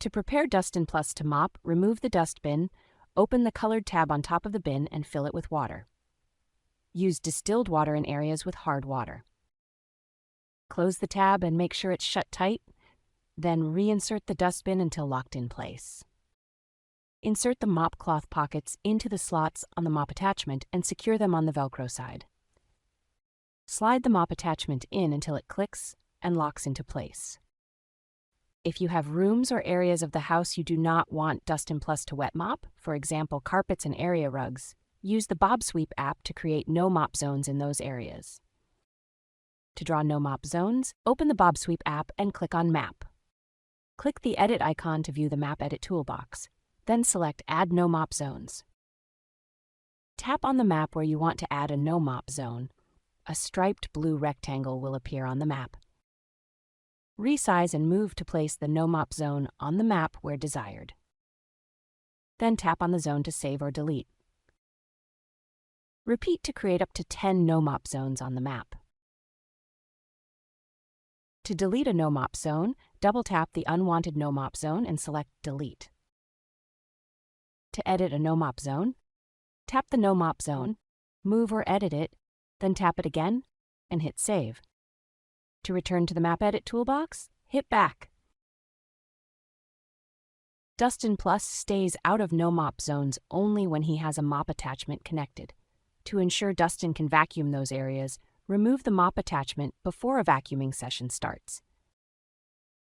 To prepare Dustin Plus to mop, remove the dustbin, open the colored tab on top of the bin and fill it with water. Use distilled water in areas with hard water. Close the tab and make sure it's shut tight, then reinsert the dustbin until locked in place. Insert the mop cloth pockets into the slots on the mop attachment and secure them on the Velcro side. Slide the mop attachment in until it clicks and locks into place. If you have rooms or areas of the house you do not want Dustin Plus to wet mop, for example carpets and area rugs, use the bObsweep app to create no mop zones in those areas. To draw no mop zones, open the bObsweep app and click on Map. Click the Edit icon to view the Map Edit toolbox, then select Add No Mop Zones. Tap on the map where you want to add a no mop zone. A striped blue rectangle will appear on the map. Resize and move to place the no mop zone on the map where desired. Then tap on the zone to save or delete. Repeat to create up to 10 no mop zones on the map. To delete a no mop zone, double-tap the unwanted no mop zone and select Delete. To edit a no mop zone, tap the no mop zone, move or edit it, then tap it again and hit Save. To return to the Map Edit toolbox, hit Back. Dustin Plus stays out of no mop zones only when he has a mop attachment connected. To ensure Dustin can vacuum those areas, remove the mop attachment before a vacuuming session starts.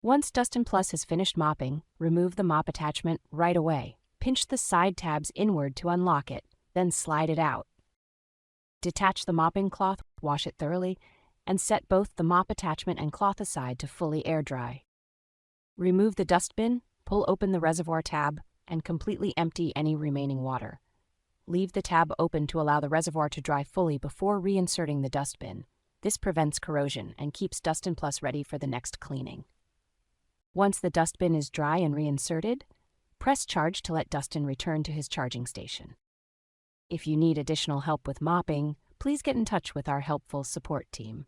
Once Dustin Plus has finished mopping, remove the mop attachment right away. Pinch the side tabs inward to unlock it, then slide it out. Detach the mopping cloth, wash it thoroughly, and set both the mop attachment and cloth aside to fully air dry. Remove the dustbin, pull open the reservoir tab, and completely empty any remaining water. Leave the tab open to allow the reservoir to dry fully before reinserting the dustbin. This prevents corrosion and keeps Dustin Plus ready for the next cleaning. Once the dustbin is dry and reinserted, press charge to let Dustin return to his charging station. If you need additional help with mopping, please get in touch with our helpful support team.